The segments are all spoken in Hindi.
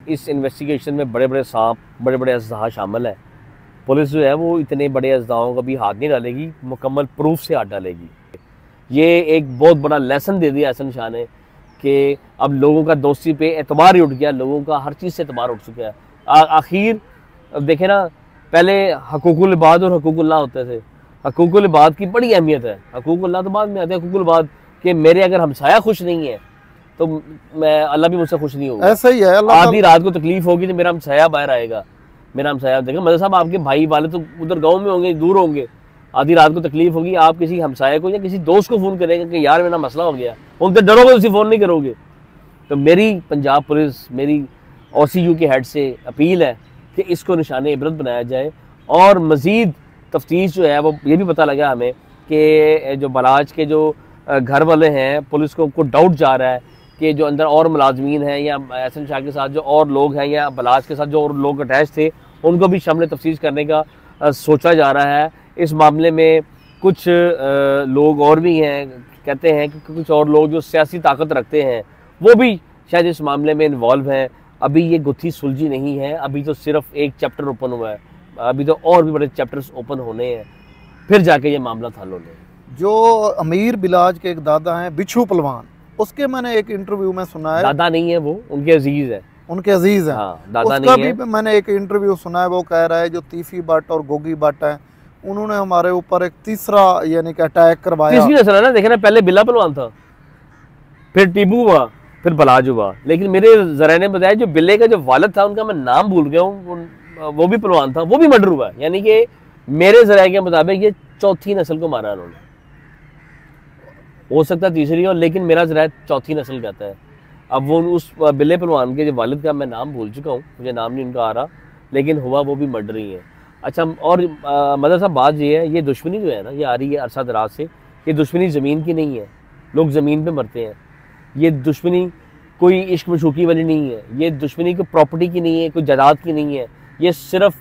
इस इन्वेस्टिगेशन में बड़े बड़े सांप, बड़े बड़े अजदहा शामिल है। पुलिस जो है वो इतने बड़े अजदहाओं का भी हाथ नहीं डालेगी, मुकम्मल प्रूफ से हाथ डालेगी। ये एक बहुत बड़ा लेसन दे दिया एहसन शाह ने कि अब लोगों का दोस्ती पे एतबार ही उठ गया, लोगों का हर चीज़ से एतबार उठ चुका है। आखिर देखे ना, पहले हकूकुल इबाद और हकूकुल्लाह होते थे। हकूकुल इबाद की बड़ी अहमियत है, हकूकुल्लाह तो बाद में आते हैं। हकूकुल इबाद कि मेरे अगर हमसाया खुश नहीं है तो मैं, अल्लाह भी मुझसे खुश नहीं होगा। ऐसा ही है। आधी रात को तकलीफ होगी तो मेरा हमसाया बाहर आएगा, मेरा हमसाया देखो मतलब साहब आपके भाई वाले तो उधर गाँव में होंगे, दूर होंगे। आधी रात को तकलीफ होगी, आप किसी हमसाया को या किसी दोस्त को फ़ोन करेंगे कि यार मेरा मसला हो गया, उनसे डरोगे, उसे फ़ोन नहीं करोगे। तो मेरी पंजाब पुलिस, मेरी OCU के हेड से अपील है कि इसको निशाने इबरत बनाया जाए और मज़ीद तफ्तीश जो है वो ये भी पता लगा हमें कि जो बलाज के जो घर वाले हैं, पुलिस को डाउट जा रहा है कि जो अंदर और मुलाजमीन हैं या एहसन शाह के साथ जो और लोग हैं या बलाज के साथ जो और लोग अटैच थे उनको भी शामिल तफ्तीश करने का सोचा जा रहा है। इस मामले में कुछ लोग और भी हैं, कहते हैं कि कुछ और लोग जो सियासी ताकत रखते हैं वो भी शायद इस मामले में इन्वॉल्व हैं। अभी ये गुत्थी सुलझी नहीं है, अभी तो सिर्फ एक चैप्टर ओपन हुआ है, अभी तो और भी बड़े चैप्टर्स ओपन होने हैं, फिर जाके ये मामला हल होने हैं। जो अमीर बिलाज के एक दादा हैं बिच्छू पलवान, उसके मैंने एक इंटरव्यू में सुना है। दादा नहीं है वो, उनके अजीज है। उनके अजीज हैं। हाँ, दादा उसका नहीं भी है। मैंने एक इंटरव्यू सुना है, वो कह रहा है जो तीफी भट्ट और गोगी भट्ट हैं उन्होंने हमारे ऊपर एक तीसरा यानी कि अटैक करवाया। तीसरी नस्ल है ना, देखना पहले बिल्ला पलवान था, फिर टीबू हुआ, फिर बलाज हुआ। लेकिन मेरे जरा ने बताया जो बिल्ले का जो वालिद था, उनका मैं नाम भूल गया हूँ, वो भी पलवान था, वो भी मर्डर हुआ। यानी कि मेरे जरा के मुताबिक ये चौथी नस्ल को मारा उन्होंने। हो सकता है तीसरी हो, लेकिन मेरा जरा चौथी नस्ल कहता है। अब वो उस बिल्ले पलवान के जो वालिद का मैं नाम भूल चुका हूँ, मुझे नाम नहीं उनका आ रहा, लेकिन हुआ वो भी मर्डर ही है। अच्छा, और मतलब साहब बात ये है, ये दुश्मनी जो है ना, ये आ रही है अरसा दराज से। ये दुश्मनी ज़मीन की नहीं है, लोग ज़मीन पे मरते हैं। ये दुश्मनी कोई इश्क मशूकी वाली नहीं है, ये दुश्मनी कोई प्रॉपर्टी की नहीं है, कोई जायदाद की नहीं है, ये सिर्फ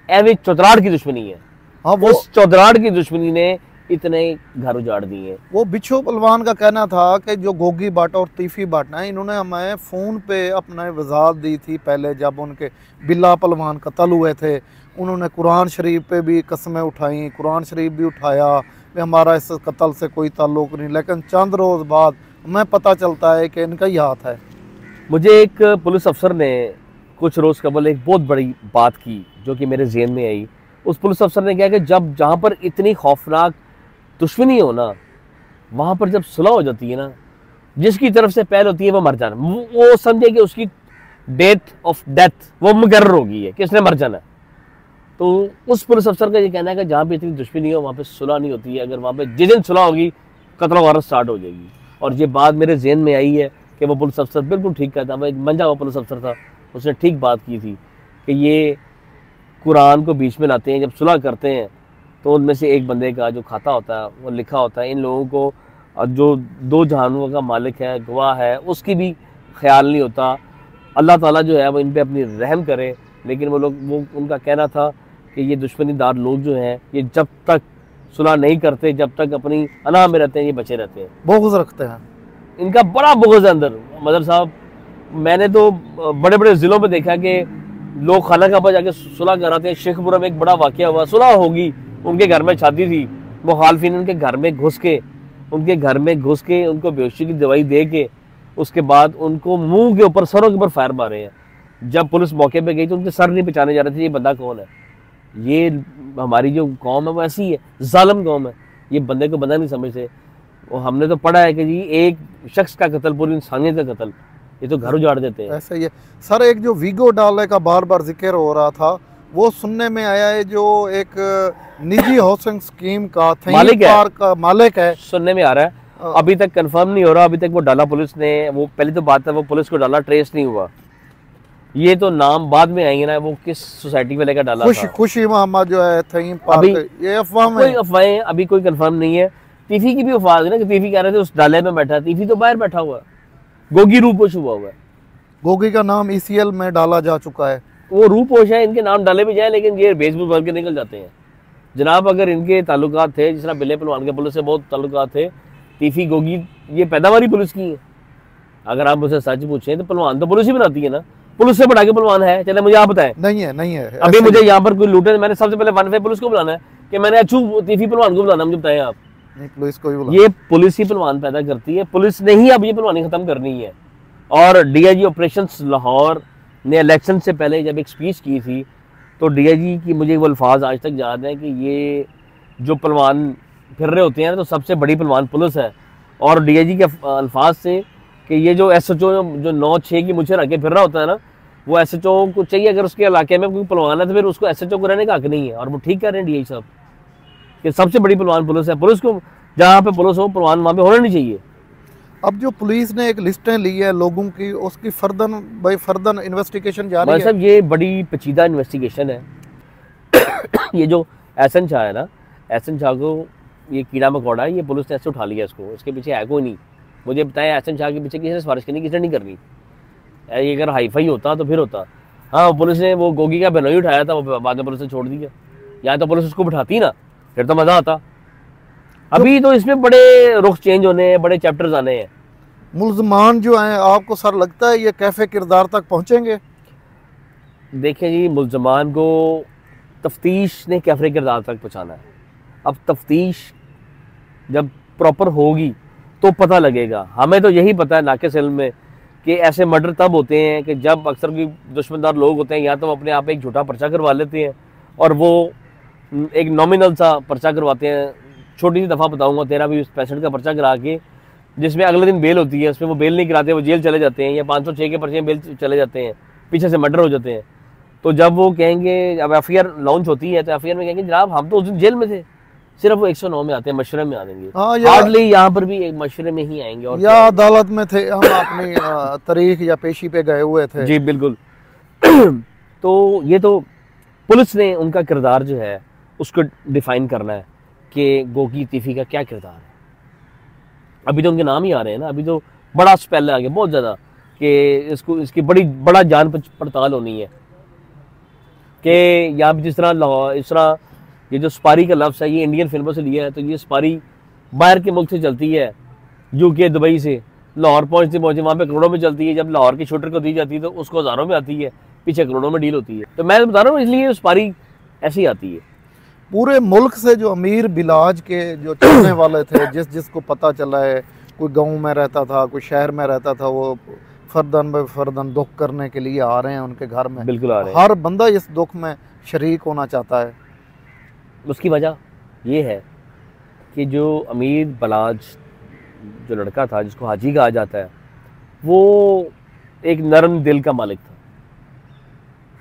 एवं चौधराड़ की दुश्मनी है। हाँ, वो उस चौधराड़ की दुश्मनी ने इतने घर उजाड़ दिए। वो बिच्छू पलवान का कहना था कि जो गोगी भट्ट और तीफी भट्ट हैं, इन्होंने हमें फ़ोन पे अपने वजाहत दी थी पहले, जब उनके बिल्ला पलवान कत्ल हुए थे। उन्होंने कुरान शरीफ पे भी कस्में उठाई, कुरान शरीफ भी उठाया कि हमारा इस कत्ल से कोई ताल्लुक़ नहीं। लेकिन चंद रोज़ बाद हमें पता चलता है कि इनका ही हाथ है। मुझे एक पुलिस अफसर ने कुछ रोज़ कबल एक बहुत बड़ी बात की जो कि मेरे ज़हन में आई। उस पुलिस अफसर ने कहा कि जब जहाँ पर इतनी खौफनाक दुश्मनी हो ना, वहाँ पर जब सुलह हो जाती है ना, जिसकी तरफ से पहल होती है वो मर जाना, वो समझे कि उसकी डेथ वो मुकर्रर होगी है कि उसने मर जाना। तो उस पुलिस अफसर का ये कहना है कि जहाँ पे इतनी दुश्मनी हो वहाँ पे सुलह नहीं होती है। अगर वहाँ पे जिस दिन सुलह होगी कत्ल वारत स्टार्ट हो जाएगी। और ये बात मेरे जहन में आई है कि वो पुलिस अफसर बिल्कुल ठीक कहता, मैं मंजा हुआ पुलिस अफसर था, उसने ठीक बात की थी कि ये कुरान को बीच में लाते हैं, जब सुलह करते हैं तो उनमें से एक बंदे का जो खाता होता है वो लिखा होता है इन लोगों को जो दो जहानों का मालिक है, गवाह है, उसकी भी ख्याल नहीं होता। अल्लाह ताला जो है वो इन पे अपनी रहम करे। लेकिन वो लोग, वो उनका कहना था कि ये दुश्मनीदार लोग जो हैं ये जब तक सुलह नहीं करते, जब तक अपनी अना में रहते हैं, ये बचे रहते हैं, बुग़्ज़ रखते हैं। इनका बड़ा बुग़्ज़ है अंदर। मदर साहब, मैंने तो बड़े बड़े ज़िलों में देखा कि लोग खाना काबा जाके सुलह कराते हैं। शेखपुरा में एक बड़ा वाक़या हुआ, सुलह होगी, उनके घर में शादी थी, मुखालफिन उनके घर में घुस के उनको बेहोशी की दवाई दे के उसके बाद उनको मुंह के ऊपर, सरों के ऊपर फायर मारे हैं। जब पुलिस मौके पे गई तो उनके सर नहीं पहचाने जा रहे थे ये बंदा कौन है। ये हमारी जो कौम है वो ऐसी है, जालिम कौम है, ये बंदे को बंदा नहीं समझते। और हमने तो पढ़ा है कि जी एक शख्स का कत्ल पूरी इंसानियत का कत्ल, ये तो घर उजाड़ देते हैं। ऐसा ही है सर। एक जो वीगो डाले का बार बार जिक्र हो रहा था, वो सुनने में आया है जो एक निजी हाउसिंग स्कीम का मालिक है, सुनने में आ रहा है। अभी तक कंफर्म नहीं हो रहा, अभी तक वो डाला पुलिस ने, वो पहले तो बात है वो पुलिस को डाला ट्रेस नहीं हुआ। ये तो नाम बाद में आएंगे ना, वो किस सोसाइटी वाले का डाला था। खुशी मोहम्मद जो है थीम पार्क, ये अफवाहें अभी कोई कंफर्म नहीं है। तीफी की भी अफवाह है ना कि तीफी कह रहे थे उस डाले में बैठा, तीफी तो बाहर बैठा हुआ है, गोगी रूपोश हुआ है। गोगी का नाम ECL में डाला जा चुका है, वो रूपोश है, इनके नाम डाले भी जाए लेकिन ये बेसबुल बन के निकल जाते हैं। जनाब अगर इनके ताल्लुकात थे, जिस तरह बिल्ले पलवान के पुलिस से बहुत ताल्लुकात थे, तीफी गोगी ये पैदावारी पुलिस की है। अगर आप मुझसे सच पूछें तो पलवान तो पुलिस ही बनाती है ना, पुलिस से बढ़ा के पहलवान है? चले मुझे आप बताएं। नहीं है, नहीं है। अभी मुझे यहाँ पर कोई लूटे, मैंने सबसे पहले 1 पुलिस को बुलाना है कि मैंने अचू तीफी पहलवान को बुलाना, मुझे बताएं आप। नहीं, पुलिस को ही बुलाना। ये पुलिस ही पहलवान पैदा करती है, पुलिस ने ही अब ये पहलवानी खत्म करनी है। और डीआईजी ऑपरेशंस लाहौर ने इलेक्शन से पहले जब एक स्पीच की थी तो डीआईजी की मुझे वो अल्फाज आज तक याद है कि ये जो पहलवान फिर रहे होते हैं तो सबसे बड़ी पहलवान पुलिस है। और डीआईजी के अल्फाज से कि ये जो एसएचओ जो 9-6 की मुझे रख के फिर रहा होता है ना, वो एसएचओ को चाहिए अगर उसके इलाके में कोई पहलवान है तो फिर उसको एसएचओ को रहने का हक नहीं है। और वो ठीक कह रहे हैं डीआईजी साहब कि सबसे बड़ी पहलवान पुलिस है। पुलिस को जहाँ पे पुलिस हो पहलवान वहाँ पे होना नहीं चाहिए। अब जो पुलिस ने एक लिस्टें ली है लोगों की, उसकी फर्दन इन्वेस्टिगेशन जारी है। साहब ये बड़ी पेचीदा इन्वेस्टिगेशन है। ये जो एहसन शाह है ना, एहसन शाह को ये कीड़ा मकोड़ा है, ये पुलिस ने ऐसे उठा लिया इसको, इसके पीछे है कोई नहीं। मुझे बताया एहसन शाह के पीछे किसी ने सिफारिश करनी, किसी ने नहीं करनी। ये अगर हाईफाई होता तो फिर होता। हाँ, पुलिस ने वो गोगी का बहनोई उठाया था, वो बाद में पुलिस ने छोड़ दिया। या तो पुलिस उसको बिठाती ना, फिर तो मजा आता। अभी तो इसमें बड़े रुख चेंज होने हैं, बड़े चैप्टर्स आने हैं। मुल्ज़मान जो हैं, आपको सर लगता है ये कैफे किरदार तक पहुंचेंगे? देखिए जी, मुल्ज़मान को तफ्तीश ने कैफे किरदार तक पहुंचाना है। अब तफ्तीश जब प्रॉपर होगी तो पता लगेगा। हमें तो यही पता है नाक़िस इल्म में कि ऐसे मर्डर तब होते हैं कि जब अक्सर कोई दुश्मनदार लोग होते हैं या तो अपने आप एक झूठा पर्चा करवा लेते हैं और वो एक नॉमिनल सा पर्चा करवाते हैं। छोटी सी दफ़ा बताऊंगा, 13-20-65 का पर्चा करा के जिसमें अगले दिन बेल होती है, उसमें वो बेल नहीं कराते, वो जेल चले जाते हैं। या 506 के पर्चे में बेल चले जाते हैं, पीछे से मर्डर हो जाते हैं। तो जब वो कहेंगे, अब एफआईआर लॉन्च होती है तो एफआईआर में कहेंगे जनाब हम तो उस दिन जेल में थे, सिर्फ वो 109 में आते हैं, मशरे में आ जाएंगे। हार्डली यहाँ पर भी एक मशरे में ही आएंगे और या अदालत में थे, हम अपनी तारीख या पेशी पे गए हुए थे। जी बिल्कुल। तो ये तो पुलिस ने उनका किरदार जो है उसको डिफाइन करना है कि गोगी तीफी का क्या किरदार है। अभी तो उनके नाम ही आ रहे हैं ना, अभी तो बड़ा स्पेल आ गया बहुत ज़्यादा कि इसकी बड़ा जान पड़ताल होनी है कि यहाँ जिस तरह ये जो स्पारी का लफ्ज़ है ये इंडियन फिल्मों से लिया है। तो ये स्पारी बाहर के मुल्क से चलती है, यूके दुबई से, लाहौर पहुँचते वहाँ पे करोड़ों में चलती है। जब लाहौर के शूटर को दी जाती है तो उसको हज़ारों में आती है, पीछे करोड़ों में डील होती है। तो मैं बता रहा हूँ इसलिए स्पारी ऐसी आती है। पूरे मुल्क से जो अमीर बिलाज के जो चलने वाले थे, जिसको पता चला है, कोई गांव में रहता था, कोई शहर में रहता था, वो फर्दन दुख करने के लिए आ रहे हैं उनके घर में। बिल्कुल आ रहे हैं। हर बंदा इस दुख में शरीक होना चाहता है। उसकी वजह ये है कि जो अमीर बलाज जो लड़का था, जिसको हाजी कहा जाता है, वो एक नरम दिल का मालिक था।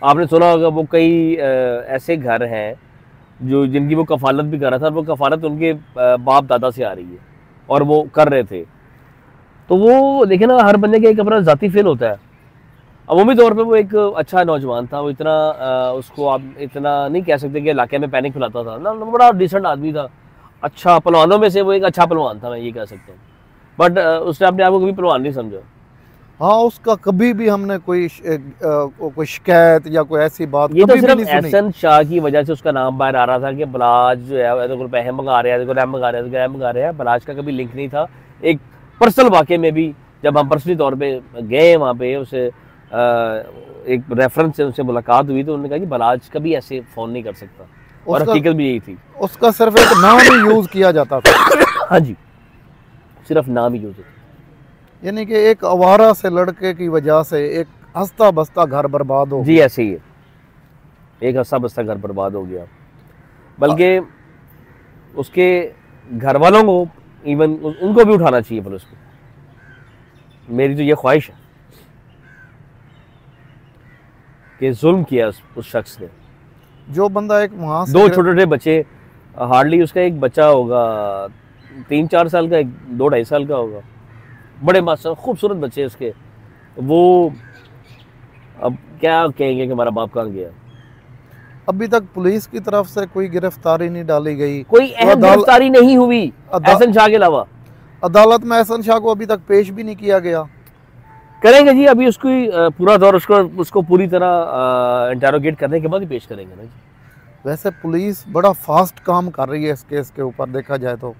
आपने सुना होगा वो कई ऐसे घर हैं जो जिनकी वो कफालत भी कर रहा था, और वो कफालत उनके बाप दादा से आ रही है और वो कर रहे थे। तो वो देखे ना, हर बंदे का एक अपना ज़ाती फेल होता है। अमूमी तौर पे वो एक अच्छा नौजवान था, वो इतना उसको आप इतना नहीं कह सकते कि इलाके में पैनिक फैलाता था ना, बड़ा डिसेंट आदमी था। अच्छा पहलवानों में से वो एक अच्छा पहलवान था, मैं ये कह सकता हूँ। बट उसने अपने आप को कभी पहलवान नहीं समझा। हाँ, उसका कभी भी हमने कोई शिकायत या कोई ऐसी बात ये तो सिर्फ एहसन शाह की वजह से उसका नाम बाहर आ रहा था कि बलाज जो है तो पैसे मंगा रहे हैं, मंगा रहे हैं। बलाज का कभी लिंक नहीं था। एक पर्सनल वाक़े में भी जब हम पर्सनली तौर पे गए वहाँ पे, उसे एक रेफरेंस से उनसे मुलाकात हुई तो उन्होंने कहा कि बलाज कभी ऐसे फ़ोन नहीं कर सकता, और हकीकत भी यही थी। उसका सिर्फ एक नाम ही यूज़ किया जाता था। हाँ जी, सिर्फ नाम ही यूज़ होता। यानी कि एक आवारा से लड़के की वजह से एक हंसता बसता घर बर्बाद हो। जी ऐसे ही है, एक हंसता बसता घर बर्बाद हो गया। बल्कि उसके घर वालों को, इवन उनको भी उठाना चाहिए पुलिस को। मेरी तो ये ख्वाहिश है कि जुल्म किया उस शख्स ने। जो बंदा एक वहाँ से 2 छोटे छोटे बच्चे, हार्डली उसका एक बच्चा होगा 3-4 साल का, 2-2.5 साल का होगा, बड़े मासूम खूबसूरत बच्चे उसके। वो अब क्या कहेंगे कि हमारा बाप कहाँ गया। अभी तक पुलिस की तरफ से कोई गिरफ्तारी नहीं डाली गई, कोई अहम गिरफ्तारी नहीं हुई एहसन शाह के अलावा। अदालत में एहसन शाह को अभी तक पेश भी नहीं किया गया। करेंगे जी, अभी उसकी पूरा दौर उसको पूरी तरह इंटेरोगेट करने के बाद ही पेश करेंगे ना जी। वैसे पुलिस बड़ा फास्ट काम कर रही है इस केस के ऊपर, देखा जाए तो।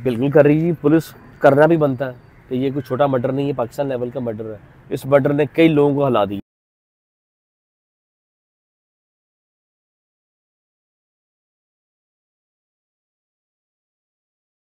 बिल्कुल कर रही है, पुलिस करना भी बनता है कि ये कोई छोटा मर्डर नहीं है, पाकिस्तान लेवल का मर्डर है। इस मर्डर ने कई लोगों को हिला दिया।